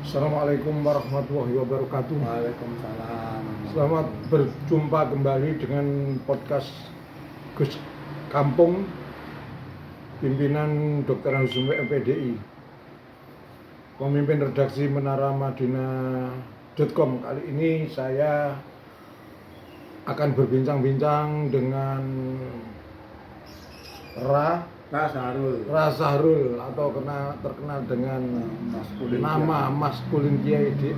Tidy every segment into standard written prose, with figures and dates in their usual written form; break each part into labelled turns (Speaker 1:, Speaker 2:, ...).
Speaker 1: Assalamualaikum warahmatullahi wabarakatuh.
Speaker 2: Waalaikumsalam.
Speaker 1: Selamat berjumpa kembali dengan podcast Gus Kampung, pimpinan Dr. Husum MPDI, pemimpin redaksi menaramadina.com. Kali ini saya akan berbincang-bincang dengan Sahrul atau terkenal dengan nama maskulin Kiai di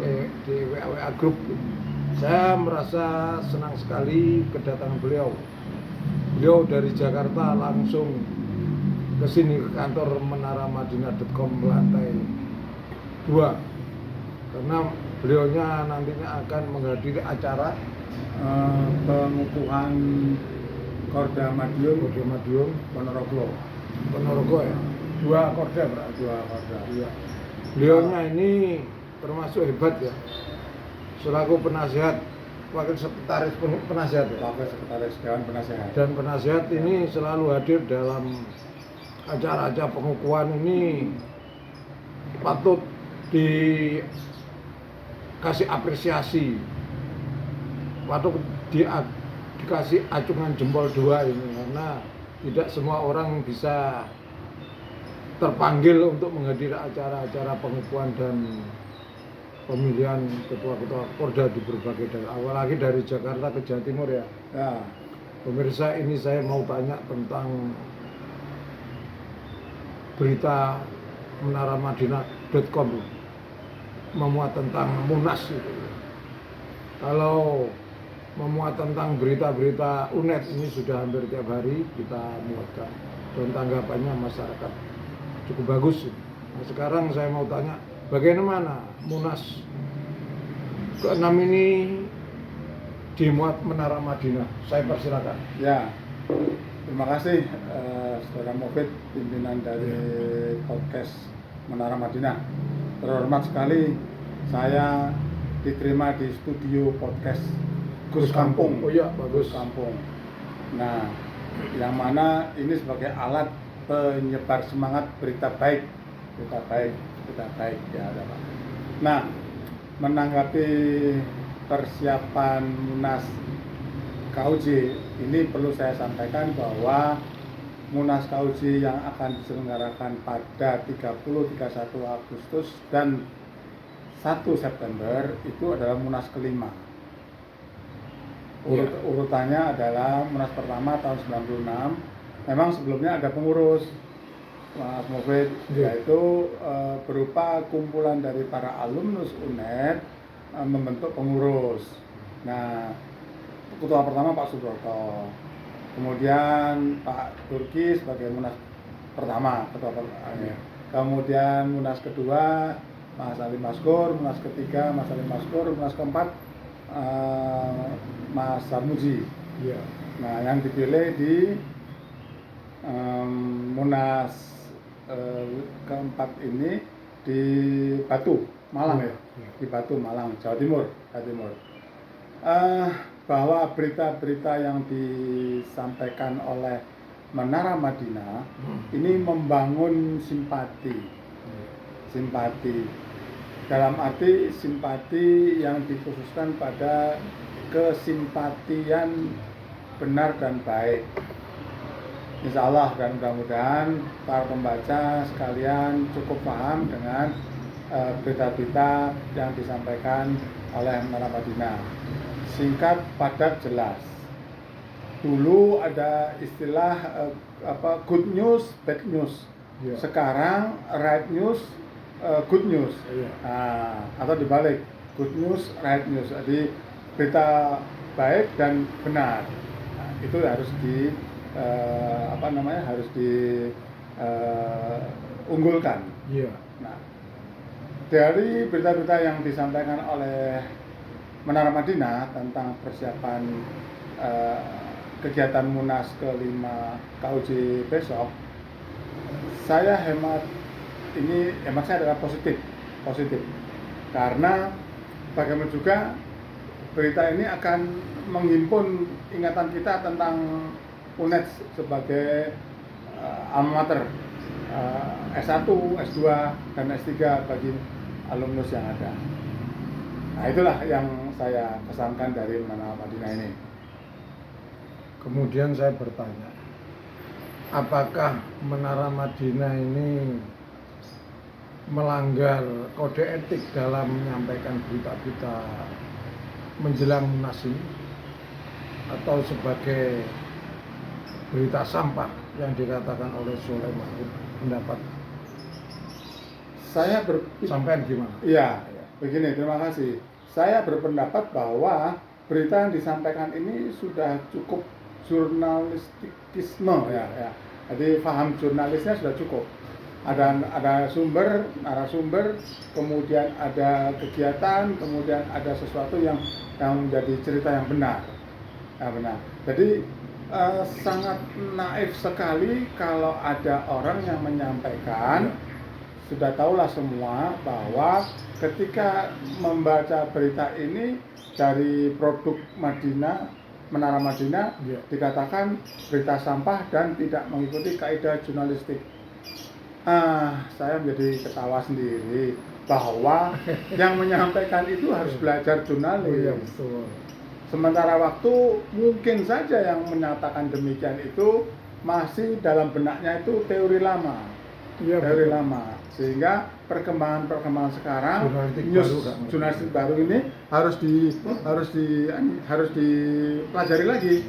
Speaker 1: WA Group. Saya merasa senang sekali kedatangan beliau. Beliau dari Jakarta langsung ke sini ke kantor menaramadina.com lantai 2 karena beliaunya nantinya akan menghadiri acara
Speaker 2: pengukuhan Korda Madiun
Speaker 1: Ponorogo ya. 2 korda berarti.
Speaker 2: 2 Korda.
Speaker 1: Iya. Beliaunya ini termasuk hebat ya. Selaku penasihat, wakil sekretaris penasihat ya.
Speaker 2: Wakil sekretaris Dewan Penasehat.
Speaker 1: Dan penasihat ini selalu hadir dalam acara-acara pengukuhan ini, patut dikasih apresiasi, patut dikasih acungan jempol 2 ini, karena tidak semua orang bisa terpanggil untuk menghadiri acara-acara pengukuhan dan pemilihan ketua-ketua Porda di berbagai daerah, apalagi dari Jakarta ke Jawa Timur ya.
Speaker 2: Ya,
Speaker 1: Pemirsa, ini saya mau tanya tentang berita menaramadina.com memuat tentang Munas itu. Kalau memuat tentang berita-berita UNED ini sudah hampir tiap hari kita muatkan, dan tanggapannya masyarakat cukup bagus. Nah, sekarang saya mau tanya, bagaimana Munas ke-6 ini dimuat Menara Madinah? Saya persilakan.
Speaker 2: ya. Terima kasih Saudara Mufid, pimpinan dari podcast Menara Madinah. Terhormat sekali saya diterima di studio podcast Gus Kampung.
Speaker 1: Oh iya, bagus.
Speaker 2: Gus Kampung. Nah, yang mana ini sebagai alat penyebar semangat berita baik ya, ada Pak. Nah, menanggapi persiapan Munas KUJ ini perlu saya sampaikan bahwa Munas KUJ yang akan diselenggarakan pada 30-31 Agustus dan 1 September itu adalah Munas kelima. Urutannya adalah Munas pertama tahun 96. Memang sebelumnya ada pengurus, Mas Mufid, yaitu berupa kumpulan dari para alumnus UNED membentuk pengurus. Nah, ketua pertama Pak Subroto, kemudian Pak Turki sebagai Munas pertama, ketua pertama. Kemudian Munas kedua Mas Ali Maskur, Munas ketiga Mas Ali Maskur, Munas keempat Mas Sarmuji.
Speaker 1: Iya.
Speaker 2: Nah, yang dipilih di Munas keempat ini di Batu, Malang ya, di Batu, Malang, Jawa Timur. Bahwa berita-berita yang disampaikan oleh Menara Madinah ini membangun simpati. Dalam arti simpati yang dikhususkan pada kesimpatian benar dan baik. Insya Allah, dan mudah-mudahan para pembaca sekalian cukup paham dengan berita-berita yang disampaikan oleh Menara Madinah. Singkat, padat, jelas. Dulu ada istilah good news, bad news.
Speaker 1: Yeah.
Speaker 2: Sekarang right news, good news.
Speaker 1: Yeah.
Speaker 2: Atau dibalik, good news, right news. Jadi berita baik dan benar. Nah, itu harus harus diunggulkan.
Speaker 1: Yeah.
Speaker 2: Nah, dari berita-berita yang disampaikan oleh Menara Madinah tentang persiapan kegiatan Munas ke-5 KUJ besok, hemat saya adalah positif, karena bagaimana juga berita ini akan menghimpun ingatan kita tentang UNED sebagai alma mater S1, S2, dan S3 bagi alumnus yang ada. Nah itulah yang saya kesankan dari Menara Madinah ini.
Speaker 1: Kemudian saya bertanya, apakah Menara Madinah ini melanggar kode etik dalam menyampaikan berita-berita menjelang Munas ini, atau sebagai berita sampah yang dikatakan oleh Soleh Mahfud? Pendapat
Speaker 2: Saya
Speaker 1: sampean gimana?
Speaker 2: Iya, begini, terima kasih. Saya berpendapat bahwa berita yang disampaikan ini sudah cukup jurnalistikisme ya. Jadi paham jurnalisnya sudah cukup. Ada sumber, narasumber, kemudian ada kegiatan, kemudian ada sesuatu yang menjadi cerita yang benar. Ya, benar. Jadi sangat naif sekali kalau ada orang yang menyampaikan, sudah tahulah semua bahwa ketika membaca berita ini dari produk Menara Madinah, dikatakan berita sampah dan tidak mengikuti kaidah jurnalistik. Saya menjadi ketawa sendiri bahwa yang menyampaikan itu harus belajar jurnalis.
Speaker 1: Iya, betul.
Speaker 2: Sementara waktu mungkin saja yang menyatakan demikian itu masih dalam benaknya itu teori lama.
Speaker 1: Iya,
Speaker 2: teori
Speaker 1: betul.
Speaker 2: lama, sehingga perkembangan sekarang jurnalistik baru ini harus dipelajari lagi.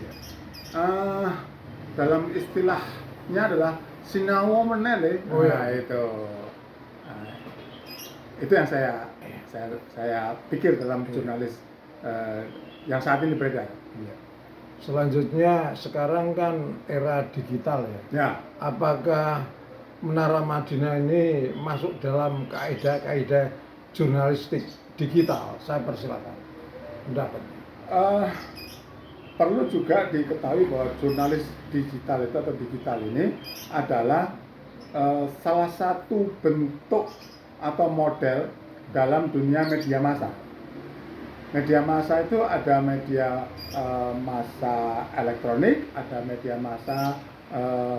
Speaker 2: Dalam istilahnya adalah sinau menele.
Speaker 1: Oh ya,
Speaker 2: itu. Itu yang saya pikir dalam jurnalis yang saat ini beredar.
Speaker 1: Iya. Selanjutnya sekarang kan era digital ya.
Speaker 2: Ya.
Speaker 1: Apakah Menara Madinah ini masuk dalam kaidah-kaidah jurnalistik digital? Saya persilakan pendapat.
Speaker 2: Perlu juga diketahui bahwa jurnalis digital itu atau digital ini adalah salah satu bentuk atau model dalam dunia media massa. Media massa itu ada media massa elektronik, ada media massa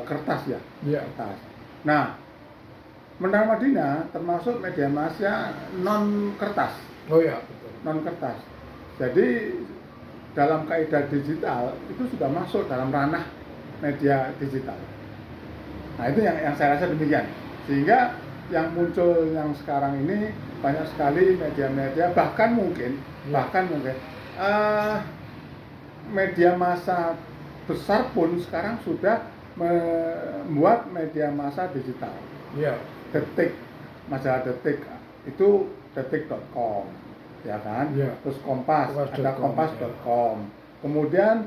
Speaker 2: kertas ya. Kertas. Nah, Menara Madinah termasuk media massa non kertas.
Speaker 1: Oh ya, betul.
Speaker 2: Non kertas. Jadi dalam kaidah digital itu sudah masuk dalam ranah media digital. Nah itu yang saya rasa demikian. Sehingga yang muncul yang sekarang ini banyak sekali media-media bahkan mungkin media massa besar pun sekarang sudah membuat media massa digital.
Speaker 1: Iya.
Speaker 2: Detik, majalah Detik itu detik.com, ya kan?
Speaker 1: Ya.
Speaker 2: Terus Kompas, ada kompas.com. Kemudian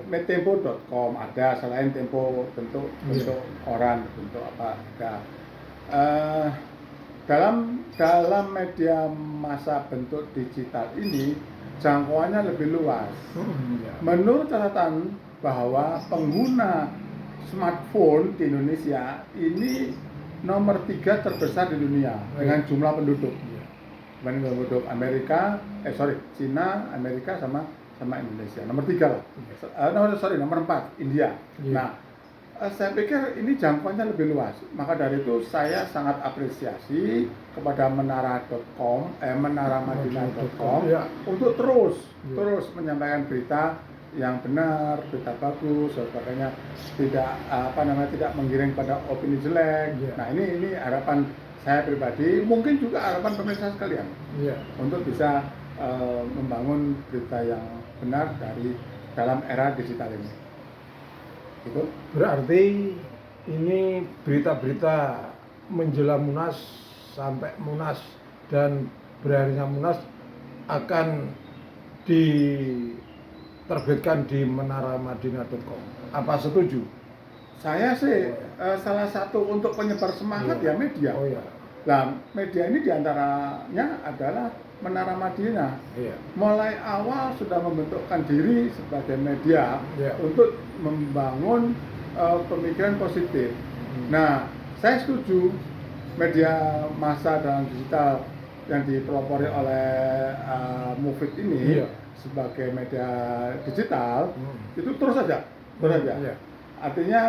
Speaker 2: tempo.com ada, selain Tempo bentuk koran, bentuk apa ada. Dalam media massa bentuk digital ini jangkauannya lebih luas. Menurut catatan bahwa pengguna smartphone di Indonesia ini nomor 3 terbesar di dunia dengan jumlah penduduk. Dibanding penduduk Cina, Amerika sama Indonesia. Nomor 3 lah. Nomor 4 India. Nah, saya pikir ini jangkauannya lebih luas. Maka dari itu saya sangat apresiasi kepada menaramadinah.com untuk terus menyampaikan berita yang benar, berita bagus, sebagainya, tidak menggiring pada opini jelek. Nah ini harapan saya pribadi, mungkin juga harapan pemirsa sekalian, untuk bisa membangun berita yang benar dalam era digital ini. Itu
Speaker 1: berarti ini berita-berita menjelang Munas sampai Munas dan berakhirnya Munas akan diterbitkan di menaramadinah.com. Apa setuju?
Speaker 2: Saya sih salah satu untuk penyebar semangat ya media.
Speaker 1: Oh ya.
Speaker 2: Nah, media ini diantaranya adalah Menara Madinah. Mulai awal sudah membentukkan diri sebagai media untuk membangun pemikiran positif. Nah, saya setuju media massa dan digital yang dipelopori oleh Mufid ini sebagai media digital itu terus saja. Artinya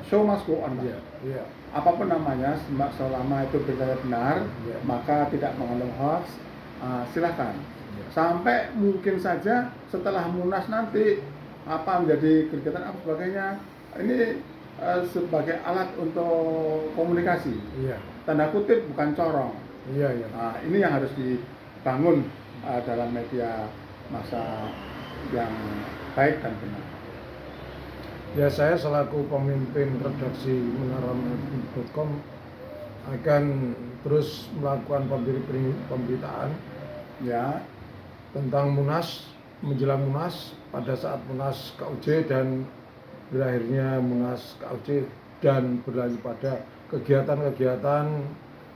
Speaker 2: show must go on.
Speaker 1: Iya, iya.
Speaker 2: Apapun namanya, selama itu beritanya benar,
Speaker 1: Iya.
Speaker 2: maka tidak mengandung hoax, silakan.
Speaker 1: Iya.
Speaker 2: Sampai mungkin saja setelah Munas nanti apa menjadi kegiatan apa sebagainya, ini sebagai alat untuk komunikasi.
Speaker 1: Iya.
Speaker 2: Tanda kutip bukan corong.
Speaker 1: Iya, iya.
Speaker 2: Nah, ini yang harus dibangun dalam media massa yang baik dan benar.
Speaker 1: Ya, saya selaku pemimpin redaksi menaramadina.com akan terus melakukan pemberitaan
Speaker 2: Ya,
Speaker 1: tentang Munas, menjelang Munas, pada saat Munas KUJ dan berakhirnya Munas KUJ, dan berlanjut pada kegiatan-kegiatan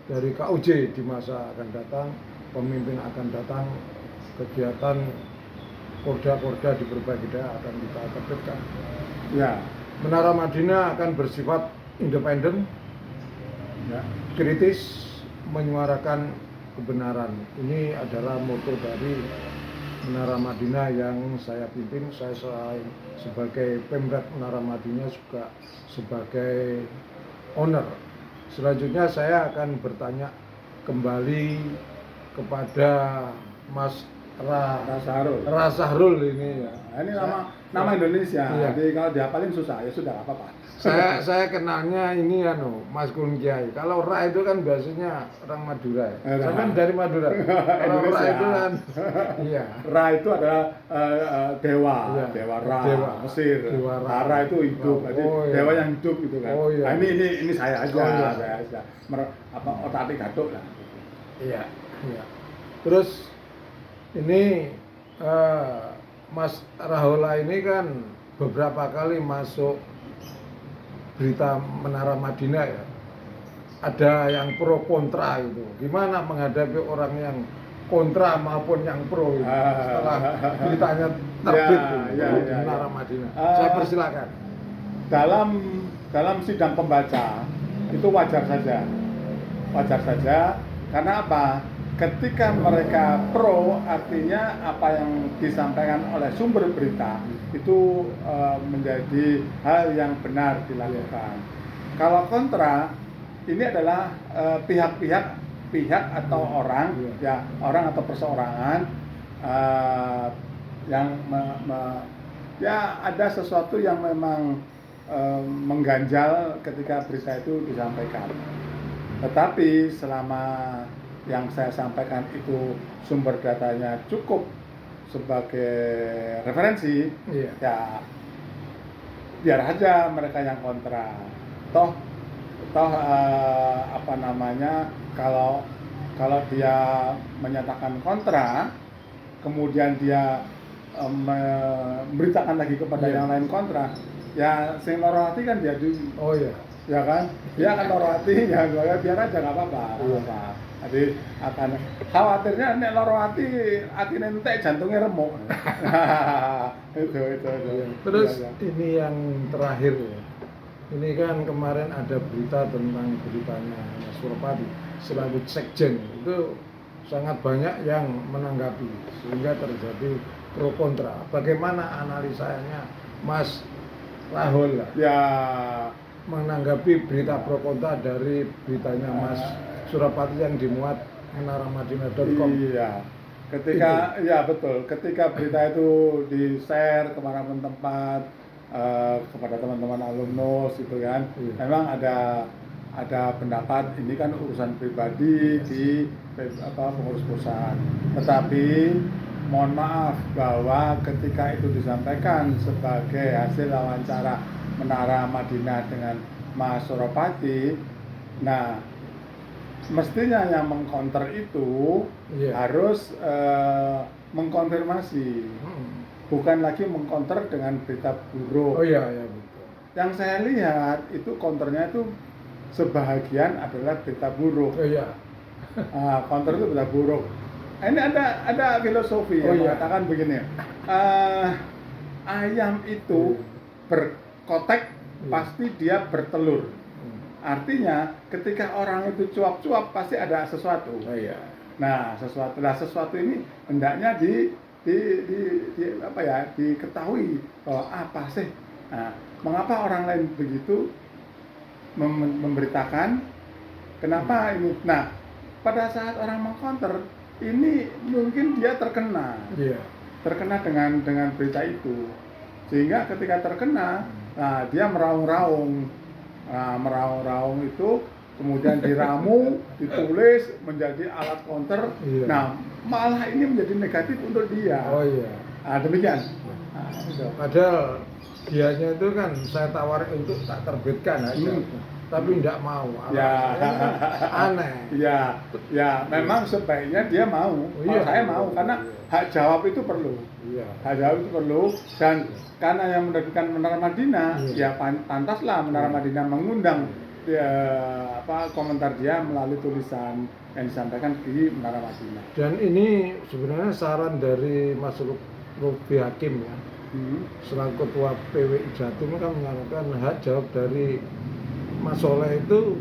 Speaker 1: dari KUJ di masa akan datang, pemimpin akan datang, kegiatan Porda-porda di berbagai daerah akan kita terbitkan.
Speaker 2: ya,
Speaker 1: Menara Madinah akan bersifat independen,
Speaker 2: ya.
Speaker 1: kritis, menyuarakan kebenaran. Ini adalah moto dari Menara Madinah yang saya pimpin. Saya selain sebagai Pemret Menara Madinah juga sebagai owner. Selanjutnya saya akan bertanya kembali kepada Mas Rasahrul ini ya.
Speaker 2: Nah, ini nama Indonesia.
Speaker 1: Iya.
Speaker 2: Jadi kalau dihafalin susah, ya sudah apa-apa.
Speaker 1: Saya kenalnya ini Mas Kun Kiai. Kalau Ra itu kan biasanya orang Madura ya. Saya kan dari Madura. Kalau Ra
Speaker 2: Indonesia.
Speaker 1: itu kan iya.
Speaker 2: Ra itu adalah dewa,
Speaker 1: Iya.
Speaker 2: dewa Ra,
Speaker 1: Dewa.
Speaker 2: Mesir.
Speaker 1: Dewa Ra.
Speaker 2: Ra itu hidup, jadi
Speaker 1: Oh, iya.
Speaker 2: dewa yang hidup gitu kan.
Speaker 1: Oh, iya.
Speaker 2: Nah, ini saya aja,
Speaker 1: Oh, iya.
Speaker 2: saya aja. Otak-atik gatuk lah.
Speaker 1: Iya, iya. Terus ini Mas Rahola ini kan beberapa kali masuk berita Menara Madinah ya. Ada yang pro kontra itu. Gimana menghadapi orang yang kontra maupun yang pro itu setelah beritanya terbit
Speaker 2: Ya,
Speaker 1: itu,
Speaker 2: ya,
Speaker 1: di
Speaker 2: ya,
Speaker 1: Menara
Speaker 2: ya.
Speaker 1: Madinah. Saya persilakan.
Speaker 2: Dalam sidang pembaca itu wajar saja karena apa? Ketika mereka pro, artinya apa yang disampaikan oleh sumber berita itu menjadi hal yang benar dilakukan. Kalau kontra, ini adalah pihak atau orang, ya orang atau perseorangan yang ya ada sesuatu yang memang mengganjal ketika berita itu disampaikan. Tetapi selama yang saya sampaikan itu sumber datanya cukup sebagai referensi,
Speaker 1: Iya.
Speaker 2: ya biar aja mereka yang kontra. Toh apa namanya, kalau dia menyatakan kontra, kemudian dia memberitakan lagi kepada
Speaker 1: Iya.
Speaker 2: yang lain kontra, ya sing loro hati kan dia dulu.
Speaker 1: Oh iya.
Speaker 2: Ya kan, dia akan loro hati, ya biar aja nggak apa-apa. Jadi akan khawatirnya nek loro hati entek jantungnya remuk. itu.
Speaker 1: Terus
Speaker 2: Ya.
Speaker 1: ini yang terakhir ya. Ini kan kemarin ada berita tentang beritanya Mas Suropati selaku sekjen, itu sangat banyak yang menanggapi sehingga terjadi pro kontra. Bagaimana analisanya Mas Rahul
Speaker 2: Ya,
Speaker 1: menanggapi berita pro kontra dari beritanya Mas Suropati yang dimuat menaramadinah.com?
Speaker 2: iya. Ya betul. Ketika berita itu di-share kemanapun tempat kepada teman-teman alumnus itu kan, memang ada pendapat ini kan urusan pribadi di pengurus perusahaan. Tetapi mohon maaf bahwa ketika itu disampaikan sebagai hasil wawancara Menara Madinah dengan Mas Suropati, nah mestinya yang mengcounter itu harus mengkonfirmasi, bukan lagi mengcounter dengan berita buruk.
Speaker 1: Oh iya, ya betul.
Speaker 2: Yang saya lihat itu counternya itu sebahagian adalah berita buruk.
Speaker 1: Oh iya.
Speaker 2: Counter itu berita buruk. Ini ada filosofi yang mengatakan begini, ayam itu berkotek pasti dia bertelur. Artinya ketika orang itu cuap-cuap pasti ada sesuatu.
Speaker 1: Oh iya.
Speaker 2: Nah, sesuatu ini hendaknya diketahui bahwa apa sih. Nah, mengapa orang lain begitu memberitakan, kenapa ini. Nah, pada saat orang mengcounter, ini mungkin dia terkena dengan berita itu, sehingga ketika terkena, nah dia meraung-raung. Nah, meraung-raung itu kemudian diramu, ditulis menjadi alat counter. Nah, malah ini menjadi negatif untuk dia. Nah, demikian. Nah,
Speaker 1: padahal dianya itu kan saya tawar untuk tak terbitkan aja, tapi tidak mau. Aneh.
Speaker 2: Ya, memang sebaiknya dia mau. Saya mau, karena hak jawab itu perlu. Hak jawab itu perlu, dan karena yang menerbitkan Menara Madinah, ya pantaslah Menara Madinah mengundang komentar dia melalui tulisan yang disampaikan di Menara Madinah.
Speaker 1: Dan ini sebenarnya saran dari Mas Ruby Hakim ya, selaku ketua PWI Jatim kan menyarankan hak jawab dari Mas Soleh itu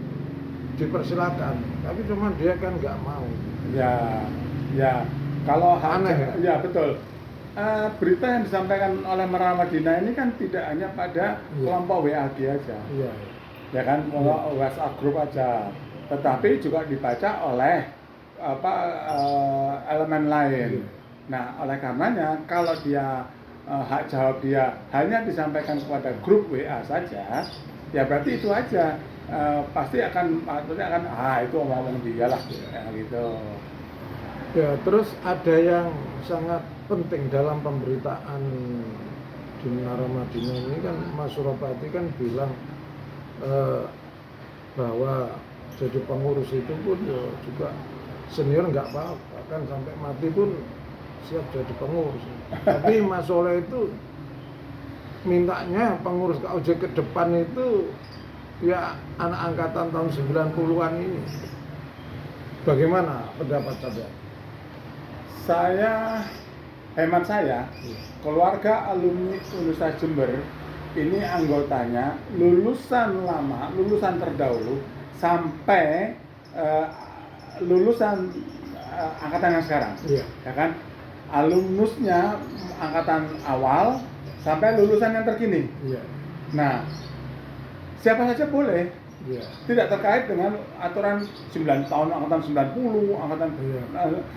Speaker 1: dipersilakan, tapi cuma dia kan nggak mau.
Speaker 2: Ya, kalau
Speaker 1: aneh
Speaker 2: ya betul. Berita yang disampaikan oleh Menara Madinah ini kan tidak hanya pada kelompok WAG aja, ya kan, WhatsApp group aja, tetapi juga dibaca oleh elemen lain. Nah, oleh karenanya kalau dia hak jawab dia hanya disampaikan kepada grup WA saja, ya berarti itu aja. Pasti akan itu omong dia lah, gitu.
Speaker 1: Ya, terus ada yang sangat penting dalam pemberitaan di Menara Madinah ini kan, Mas Suropati kan bilang bahwa jadi pengurus itu pun juga senior nggak apa-apa, kan sampai mati pun siap jadi pengurus. Tapi Mas Soleh itu mintanya pengurus KUJ ke depan itu ya anak angkatan tahun 90-an ini. Bagaimana pendapat Anda?
Speaker 2: Hemat saya, keluarga alumni Universitas Jember ini anggotanya lulusan lama, lulusan terdahulu sampai lulusan angkatan yang sekarang, ya kan? Alumnusnya angkatan awal sampai lulusan yang terkini. Nah, siapa saja boleh. Tidak terkait dengan aturan 9 tahun angkatan 90,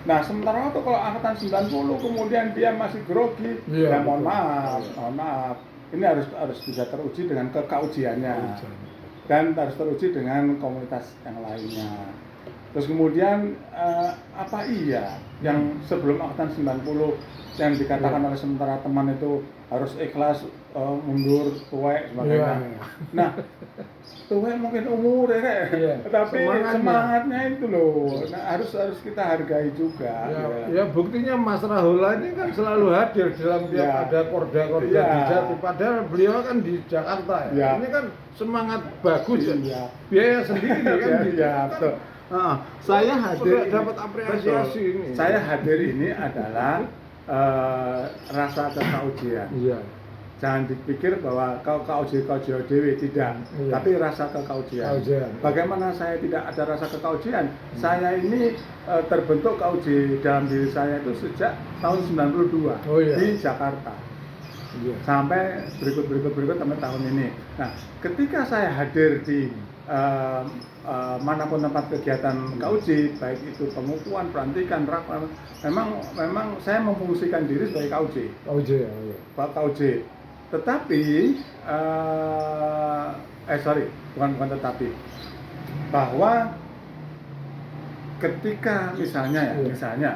Speaker 2: nah sementara itu kalau angkatan 90 kemudian dia masih grogi, ya mohon maaf. Ini harus bisa teruji dengan kekaujiannya dan harus teruji dengan komunitas yang lainnya. Terus kemudian apa iya yang sebelum angkatan 90 yang dikatakan oleh sementara teman itu harus ikhlas, mundur, tuwek, sebagainya. Nah, tuwek mungkin umur tapi semangatnya itu loh. Nah, harus kita hargai juga.
Speaker 1: Ya buktinya Mas Rahula ini kan selalu hadir dalam tiap ada korda-korda di Jati, padahal beliau kan di Jakarta ya. Ini kan semangat bagus biaya sendiri kan.
Speaker 2: Betul. Saya hadir
Speaker 1: dapat apresiasi ini.
Speaker 2: Saya hadir ini adalah rasa kekaujian. Jangan dipikir bahwa kau kauji dewi, tidak, tapi rasa kekaujian. Bagaimana saya tidak ada rasa kekaujian? Saya ini terbentuk kauji dalam diri saya itu sejak tahun 92 di Jakarta. Sampai berikut sampai tahun ini. Nah, ketika saya hadir di manapun tempat kegiatan kauji, baik itu pengukuhan, pelantikan, rapat, memang saya memfungsikan diri sebagai kauji. Tetapi bukan tetapi, bahwa ketika misalnya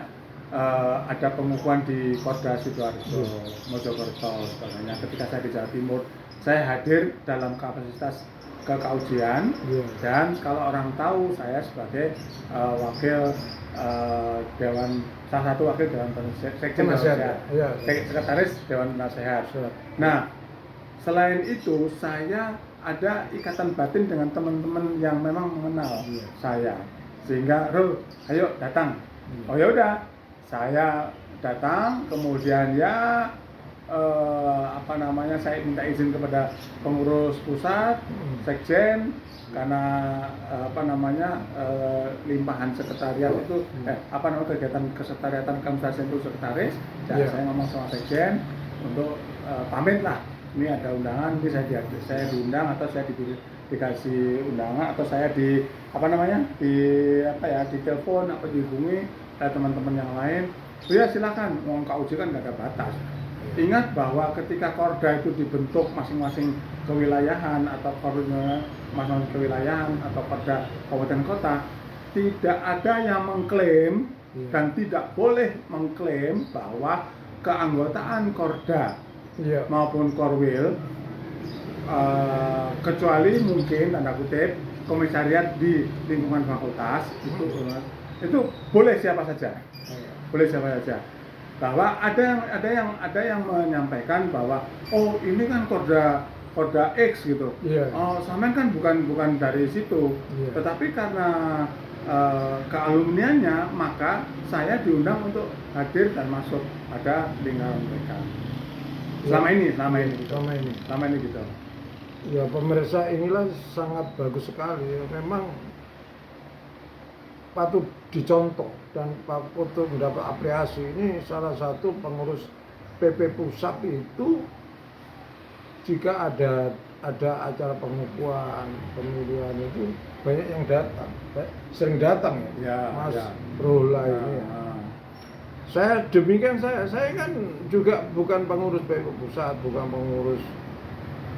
Speaker 2: ada pengukuhan di Korda Sidoarjo, Mojokerto, sebagainya. Ketika saya di Jawa Timur, saya hadir dalam kapasitas kekaujian, dan kalau orang tahu saya sebagai wakil salah satu wakil Dewan Penasehat, sekretaris Dewan Penasehat. Nah, selain itu saya ada ikatan batin dengan teman-teman yang memang mengenal saya, sehingga ayo datang. Oh ya udah, saya datang, kemudian saya minta izin kepada pengurus pusat, sekjen, karena limpahan sekretariat itu kegiatan kesekretariatan kampus itu sekretaris, dan saya ngomong sama sekjen untuk pamit lah, ini ada undangan, ini saya diundang atau saya dikasih undangan atau saya ditelepon atau dihubungi oleh teman-teman yang lain, ya silakan, mau KUJ kan nggak ada batas. Ingat bahwa ketika Korda itu dibentuk masing-masing kewilayahan atau masing-masing kewilayahan atau Korda kabupaten kota, tidak ada yang mengklaim dan tidak boleh mengklaim bahwa keanggotaan Korda maupun Korwil kecuali mungkin tanda kutip komisariat di lingkungan fakultas itu boleh siapa saja, bahwa ada yang menyampaikan bahwa oh ini kan Korda X gitu, oh sampean kan bukan dari situ, tetapi karena kealumniannya maka saya diundang untuk hadir dan masuk pada lingkaran mereka. Selama ini gitu.
Speaker 1: Ya pemirsa, inilah sangat bagus sekali. Memang patut dicontoh dan patut mendapat apresiasi. Ini salah satu pengurus PP Pusat itu jika ada acara pengukuhan pemilihan itu banyak yang datang, sering datang ya, Mas Rola ini. Saya demikian, saya kan juga bukan pengurus PP Pusat, bukan pengurus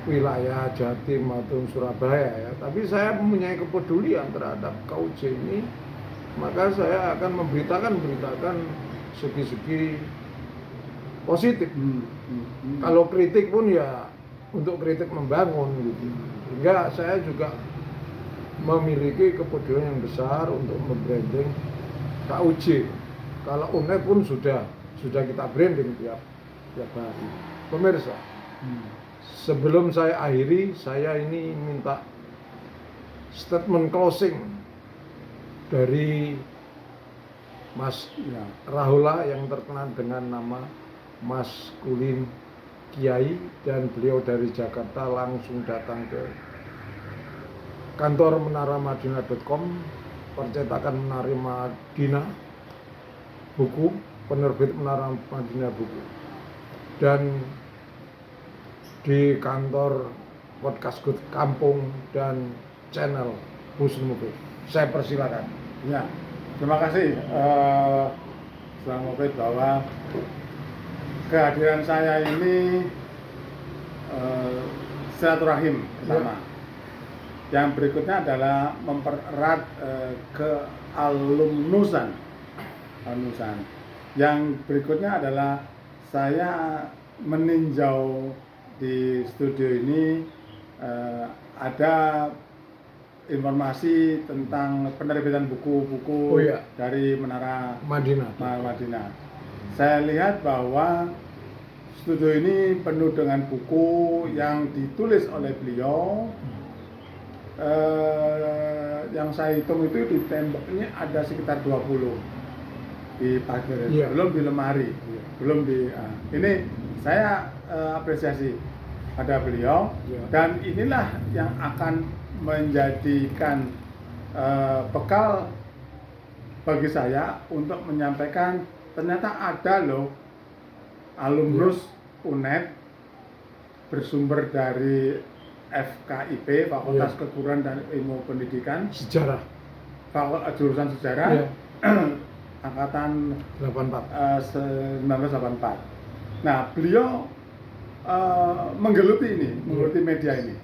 Speaker 1: wilayah Jatim maupun Surabaya ya, tapi saya mempunyai kepedulian terhadap KUJ ini, maka saya akan memberitakan segi-segi positif. Kalau kritik pun ya untuk kritik membangun gitu. Sehingga saya juga memiliki kepedulian yang besar untuk membranding KUJ. Kalau UNED pun sudah kita branding tiap hari. Pemirsa, sebelum saya akhiri, saya ini minta statement closing dari Mas Rahula yang terkenal dengan nama Mas Kulin Kiai, dan beliau dari Jakarta langsung datang ke kantor menaramadinah.com, percetakan Menara Madinah buku, penerbit Menara Madinah buku, dan di kantor podcast Good Kampung dan channel Husnul Mufid. Saya persilakan.
Speaker 2: Ya, terima kasih Bang Mufid bahwa kehadiran saya ini silaturahim pertama. Yang berikutnya adalah mempererat kealumnusan. Yang berikutnya adalah saya meninjau di studio ini ada informasi tentang penerbitan buku-buku dari Menara Madinah. Saya lihat bahwa studio ini penuh dengan buku yang ditulis oleh beliau. Yang saya hitung itu di tembok ini ada sekitar 20 di pagar, belum di lemari, belum di ini saya apresiasi pada beliau, dan inilah yang akan menjadikan bekal bagi saya untuk menyampaikan ternyata ada loh alumnus UNED bersumber dari FKIP, Fakultas Keguruan dan Ilmu Pendidikan,
Speaker 1: sejarah,
Speaker 2: jurusan sejarah, angkatan 1984. Nah, beliau menggeluti media ini.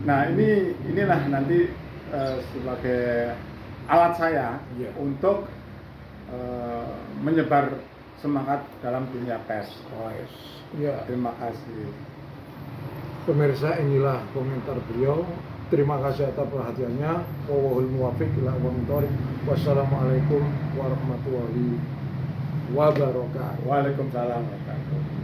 Speaker 2: Nah, inilah nanti sebagai alat saya untuk menyebar semangat dalam dunia pers. Terima kasih.
Speaker 1: Pemirsa, inilah komentar beliau. Terima kasih atas perhatiannya. Wallahul muwaffiq ila aqwamit thoriq. Wassalamualaikum warahmatullahi wabarakatuh.
Speaker 2: Waalaikumsalam warahmatullahi wabarakatuh.